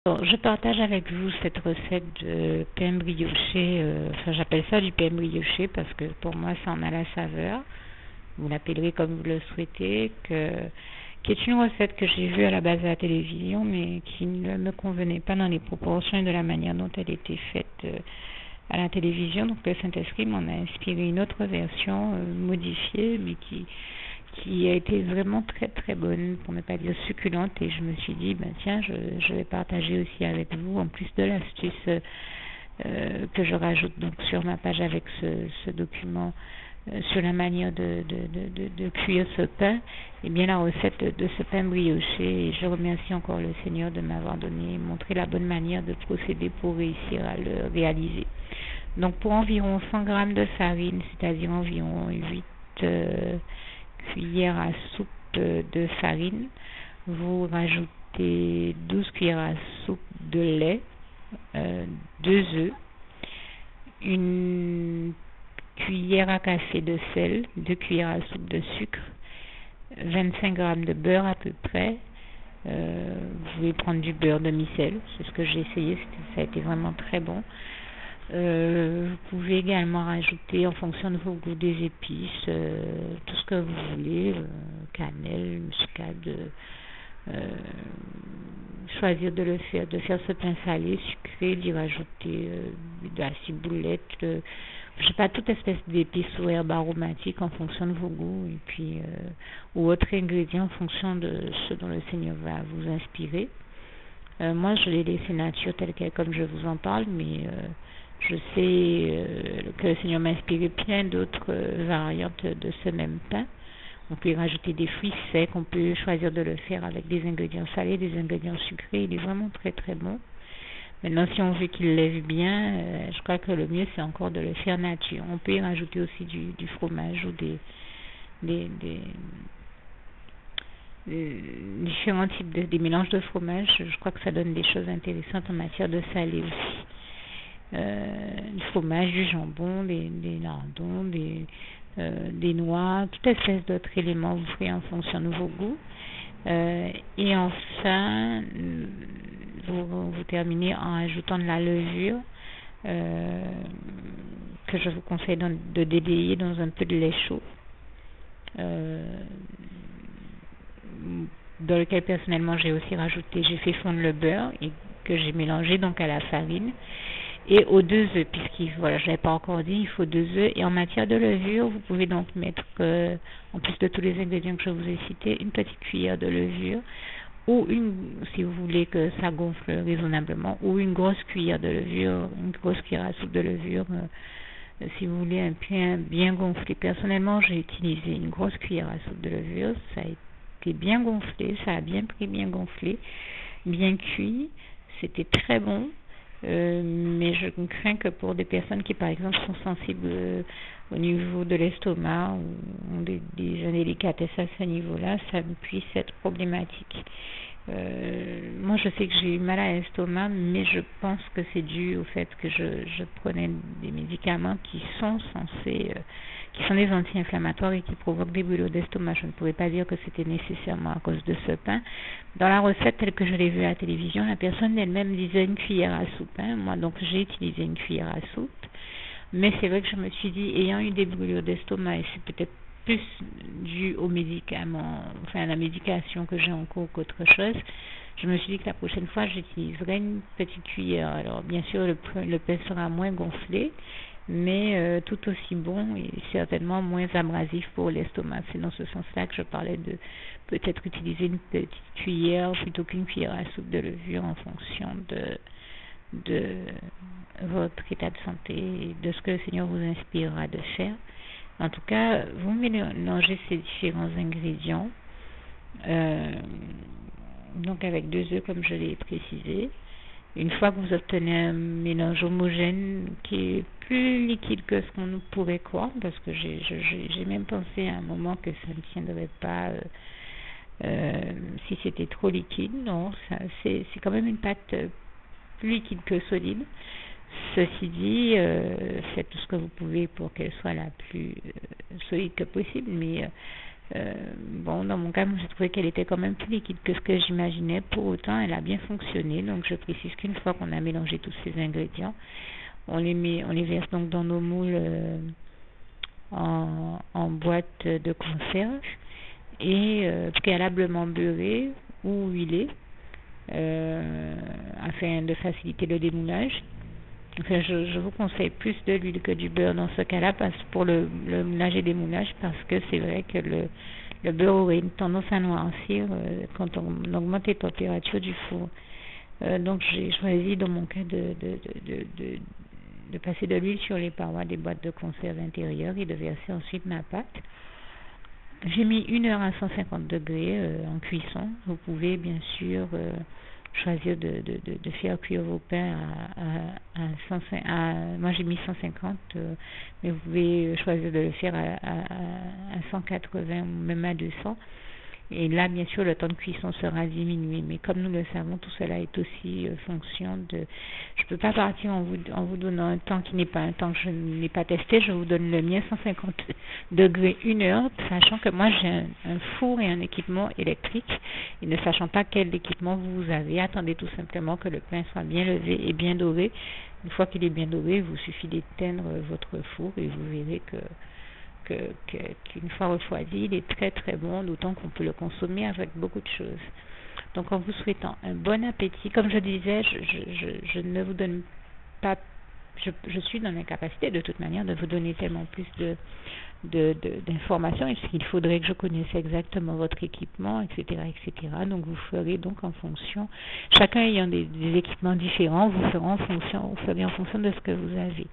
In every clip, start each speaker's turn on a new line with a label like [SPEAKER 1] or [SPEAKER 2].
[SPEAKER 1] Bon, je partage avec vous cette recette de pain brioché. Enfin, j'appelle ça du pain brioché parce que pour moi, ça en a la saveur. Vous l'appellerez comme vous le souhaitez, qui est une recette que j'ai vue à la base à la télévision, mais qui ne me convenait pas dans les proportions et de la manière dont elle était faite à la télévision. Donc le Saint-Esprit m'en a inspiré une autre version modifiée, mais qui a été vraiment très très bonne, pour ne pas dire succulente, et je me suis dit, ben tiens, je vais partager aussi avec vous, en plus de l'astuce que je rajoute donc sur ma page avec ce document sur la manière de cuire ce pain, et bien la recette de ce pain brioché. Et je remercie encore le Seigneur de m'avoir montré la bonne manière de procéder pour réussir à le réaliser. Donc pour environ 100 grammes de farine, c'est-à-dire environ 8 cuillères à soupe de farine, vous rajoutez 12 cuillères à soupe de lait, 2 œufs, une cuillère à café de sel, 2 cuillères à soupe de sucre, 25 grammes de beurre à peu près. Vous pouvez prendre du beurre demi-sel, c'est ce que j'ai essayé, ça a été vraiment très bon. Vous pouvez également rajouter en fonction de vos goûts des épices, tout ce que vous voulez, cannelle, muscade, choisir de faire ce pain salé, sucré, d'y rajouter de la ciboulette, je sais pas, toute espèce d'épices ou herbes aromatiques en fonction de vos goûts, et puis ou autres ingrédients en fonction de ce dont le Seigneur va vous inspirer. Moi, je l'ai laissé nature tel quel comme je vous en parle, mais je sais que le Seigneur m'a inspiré plein d'autres variantes de ce même pain. On peut y rajouter des fruits secs, on peut choisir de le faire avec des ingrédients salés, des ingrédients sucrés. Il est vraiment très très bon. Maintenant, si on veut qu'il lève bien, je crois que le mieux c'est encore de le faire nature. On peut y rajouter aussi du fromage ou des différents types des mélanges de fromage. Je crois que ça donne des choses intéressantes en matière de salé aussi. Du fromage, du jambon, des lardons, des noix, toute espèce d'autres éléments vous ferez en fonction de vos goûts. Et enfin, vous terminez en ajoutant de la levure que je vous conseille de déblayer dans un peu de lait chaud, dans lequel personnellement j'ai fait fondre le beurre et que j'ai mélangé donc à la farine et aux 2 œufs, voilà, je ne l'avais pas encore dit, il faut 2 œufs. Et en matière de levure, vous pouvez donc mettre, en plus de tous les ingrédients que je vous ai cités, une petite cuillère de levure, ou si vous voulez que ça gonfle raisonnablement, ou une grosse cuillère de levure, une grosse cuillère à soupe de levure, si vous voulez un pain bien gonflé. Personnellement, j'ai utilisé une grosse cuillère à soupe de levure, ça a été bien gonflé, ça a bien pris, bien gonflé, bien cuit, c'était très bon. Mais je crains que pour des personnes qui par exemple sont sensibles au niveau de l'estomac ou ont des indélicatesses à ce niveau-là, ça puisse être problématique. Moi je sais que j'ai eu mal à l'estomac, mais je pense que c'est dû au fait que je prenais des médicaments qui sont des anti-inflammatoires et qui provoquent des brûlures d'estomac. Je ne pourrais pas dire que c'était nécessairement à cause de ce pain. Dans la recette telle que je l'ai vue à la télévision, la personne elle-même disait une cuillère à soupe. Moi donc j'ai utilisé une cuillère à soupe, mais c'est vrai que je me suis dit, ayant eu des brûlures d'estomac, et c'est peut-être plus dû aux médicaments, enfin à la médication que j'ai en cours qu'autre chose, je me suis dit que la prochaine fois j'utiliserai une petite cuillère. Alors bien sûr le pain sera moins gonflé, mais tout aussi bon et certainement moins abrasif pour l'estomac. C'est dans ce sens-là que je parlais de peut-être utiliser une petite cuillère plutôt qu'une cuillère à soupe de levure en fonction de votre état de santé et de ce que le Seigneur vous inspirera de faire. En tout cas, vous mélangez ces différents ingrédients, donc avec 2 œufs comme je l'ai précisé. Une fois que vous obtenez un mélange homogène qui est plus liquide que ce qu'on pourrait croire, parce que j'ai même pensé à un moment que ça ne tiendrait pas si c'était trop liquide. Non, c'est quand même une pâte plus liquide que solide. Ceci dit, faites tout ce que vous pouvez pour qu'elle soit la plus solide que possible, mais Bon, dans mon cas, j'ai trouvé qu'elle était quand même plus liquide que ce que j'imaginais. Pour autant, elle a bien fonctionné. Donc, je précise qu'une fois qu'on a mélangé tous ces ingrédients, on les verse donc dans nos moules en boîte de conserve et préalablement beurré ou huilé afin de faciliter le démoulage. Enfin, je vous conseille plus de l'huile que du beurre dans ce cas-là pour le moulage et démoulage, parce que c'est vrai que le beurre aurait une tendance à noircir quand on augmente les températures du four. Donc j'ai choisi dans mon cas de passer de l'huile sur les parois des boîtes de conserve intérieures et de verser ensuite ma pâte. J'ai mis 1 heure à 150 degrés en cuisson. Vous pouvez bien sûr choisir de faire cuire vos pains moi j'ai mis 150, mais vous pouvez choisir de le faire à 180 ou même à 200. Et là, bien sûr, le temps de cuisson sera diminué. Mais comme nous le savons, tout cela est aussi fonction de... Je ne peux pas partir en vous donnant un temps qui n'est pas un temps que je n'ai pas testé. Je vous donne le mien, 150 degrés 1 heure, sachant que moi, j'ai un four et un équipement électrique. Et ne sachant pas quel équipement vous avez, attendez tout simplement que le pain soit bien levé et bien doré. Une fois qu'il est bien doré, il vous suffit d'éteindre votre four et vous verrez qu'une fois refroidi, il est très très bon, d'autant qu'on peut le consommer avec beaucoup de choses. Donc en vous souhaitant un bon appétit, comme je disais, je ne vous donne pas, je suis dans l'incapacité de toute manière de vous donner tellement plus d'informations, et qu'il faudrait que je connaisse exactement votre équipement, etc., etc. Donc vous ferez donc en fonction, chacun ayant des équipements différents, vous ferez en fonction de ce que vous avez.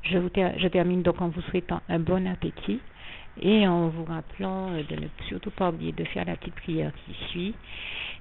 [SPEAKER 1] Je termine donc en vous souhaitant un bon appétit et en vous rappelant de ne surtout pas oublier de faire la petite prière qui suit,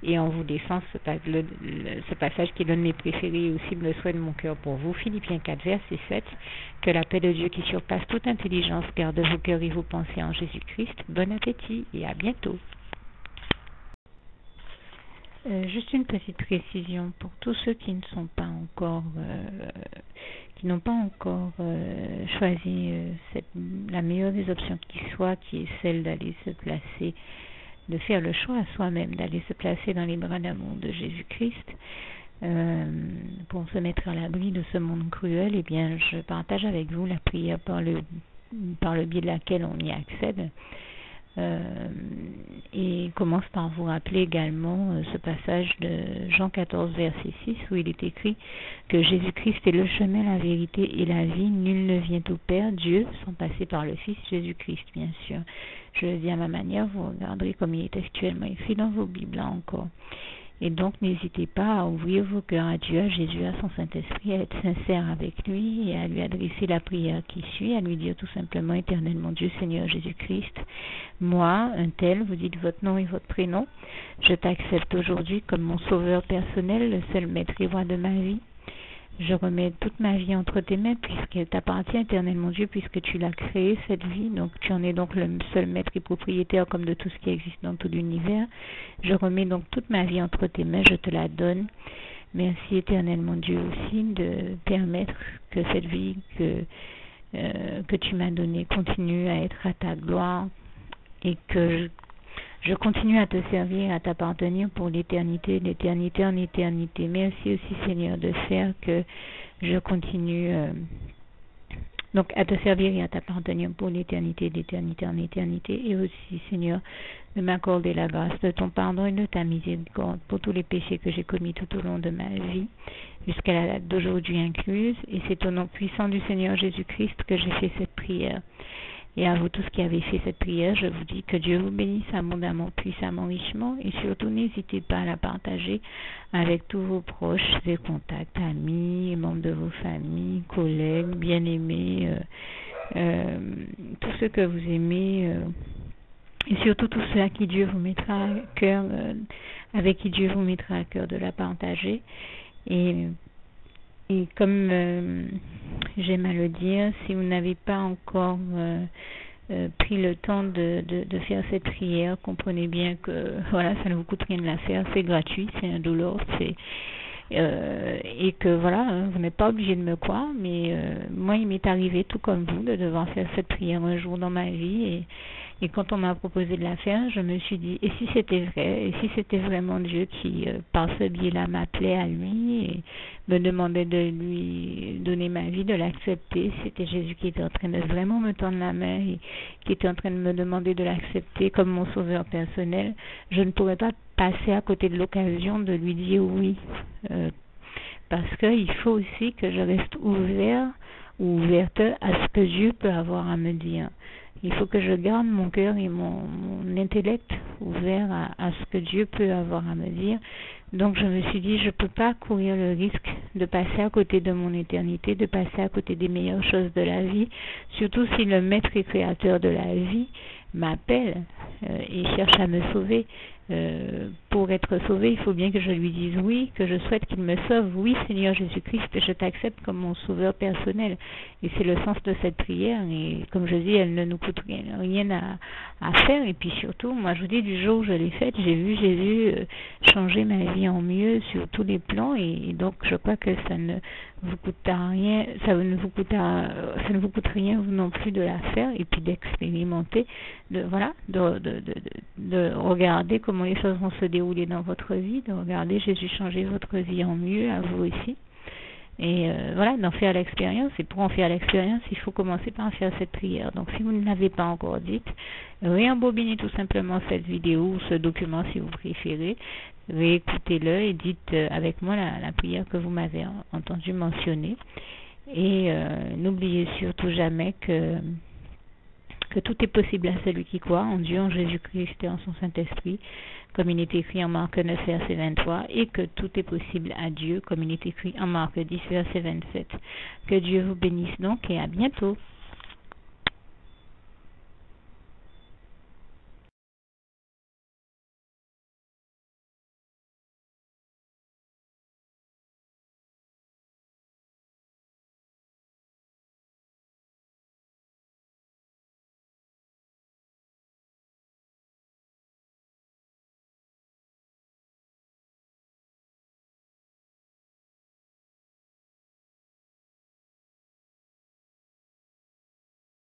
[SPEAKER 1] et en vous laissant ce passage qui est l'un de mes préférés et aussi le souhait de mon cœur pour vous. Philippiens 4, verset 7. Que la paix de Dieu qui surpasse toute intelligence garde vos cœurs et vos pensées en Jésus-Christ. Bon appétit et à bientôt. Juste une petite précision pour tous ceux qui ne sont pas encore n'ont pas encore choisi la meilleure des options qui soit, qui est celle d'aller se placer, de faire le choix à soi-même, d'aller se placer dans les bras d'amour de Jésus-Christ pour se mettre à l'abri de ce monde cruel. Eh bien, je partage avec vous la prière par le biais de laquelle on y accède. Et commence par vous rappeler également ce passage de Jean 14, verset 6, où il est écrit que Jésus-Christ est le chemin, la vérité et la vie. Nul ne vient au Père, Dieu, sans passer par le Fils Jésus-Christ, bien sûr. Je le dis à ma manière, vous regarderez comme il est textuellement écrit dans vos Bibles, là encore. Et donc, n'hésitez pas à ouvrir vos cœurs à Dieu, à Jésus, à son Saint-Esprit, à être sincère avec lui et à lui adresser la prière qui suit, à lui dire tout simplement: Éternel mon Dieu, Seigneur Jésus-Christ, moi, un tel, vous dites votre nom et votre prénom, je t'accepte aujourd'hui comme mon sauveur personnel, le seul maître et roi de ma vie. Je remets toute ma vie entre tes mains, puisqu'elle t'appartient, éternel mon Dieu, puisque tu l'as créée, cette vie. Donc tu en es donc le seul maître et propriétaire comme de tout ce qui existe dans tout l'univers. Je remets donc toute ma vie entre tes mains, je te la donne. Merci, éternel mon Dieu, aussi de permettre que cette vie que tu m'as donnée continue à être à ta gloire, et que je continue à te servir, à t'appartenir pour l'éternité, d'éternité en éternité. Merci aussi, Seigneur, de faire que je continue donc à te servir et à t'appartenir pour l'éternité, d'éternité en éternité. Et aussi, Seigneur, de m'accorder la grâce de ton pardon et de ta miséricorde pour tous les péchés que j'ai commis tout au long de ma vie, jusqu'à la date d'aujourd'hui incluse. Et c'est au nom puissant du Seigneur Jésus-Christ que j'ai fait cette prière. Et à vous tous qui avez fait cette prière, je vous dis que Dieu vous bénisse abondamment, puissamment, richement, et surtout n'hésitez pas à la partager avec tous vos proches et contacts, amis, membres de vos familles, collègues, bien-aimés, tous ceux que vous aimez, et surtout tous ceux à qui Dieu vous mettra à cœur, avec qui Dieu vous mettra à cœur de la partager. Et comme j'aime à le dire, si vous n'avez pas encore pris le temps de faire cette prière, comprenez bien que voilà, ça ne vous coûte rien de la faire, c'est gratuit, c'est indolore, et que voilà, vous n'êtes pas obligé de me croire, mais moi il m'est arrivé tout comme vous de devoir faire cette prière un jour dans ma vie, Et quand on m'a proposé de la faire, je me suis dit, et si c'était vrai, et si c'était vraiment Dieu qui, par ce biais-là, m'appelait à lui et me demandait de lui donner ma vie, de l'accepter, c'était Jésus qui était en train de vraiment me tendre la main et qui était en train de me demander de l'accepter comme mon sauveur personnel, je ne pourrais pas passer à côté de l'occasion de lui dire oui. Parce qu'il faut aussi que je reste ouvert ou ouverte à ce que Dieu peut avoir à me dire. Il faut que je garde mon cœur et mon intellect ouvert à ce que Dieu peut avoir à me dire. Donc je me suis dit, je ne peux pas courir le risque de passer à côté de mon éternité, de passer à côté des meilleures choses de la vie, surtout si le maître et créateur de la vie m'appelle et cherche à me sauver. Pour être sauvé, il faut bien que je lui dise oui, que je souhaite qu'il me sauve. Oui, Seigneur Jésus-Christ, je t'accepte comme mon sauveur personnel. Et c'est le sens de cette prière. Et comme je dis, elle ne nous coûte rien à faire. Et puis surtout, moi je vous dis, du jour où je l'ai faite, j'ai vu Jésus changer ma vie en mieux sur tous les plans. Et donc je crois que ça ne vous coûte rien, ça ne vous coûte rien vous non plus de la faire et puis d'expérimenter, de regarder comment les choses vont se dérouler dans votre vie, de regarder Jésus changer votre vie en mieux, à vous aussi. Et d'en faire l'expérience. Et pour en faire l'expérience, il faut commencer par faire cette prière. Donc si vous ne l'avez pas encore dite, réembobinez tout simplement cette vidéo ou ce document si vous préférez, réécoutez-le et dites avec moi la prière que vous m'avez entendu mentionner. Et n'oubliez surtout jamais que tout est possible à celui qui croit en Dieu, en Jésus-Christ et en son Saint-Esprit, comme il est écrit en Marc 9, verset 23, et que tout est possible à Dieu, comme il est écrit en Marc 10, verset 27. Que Dieu vous bénisse donc et à bientôt.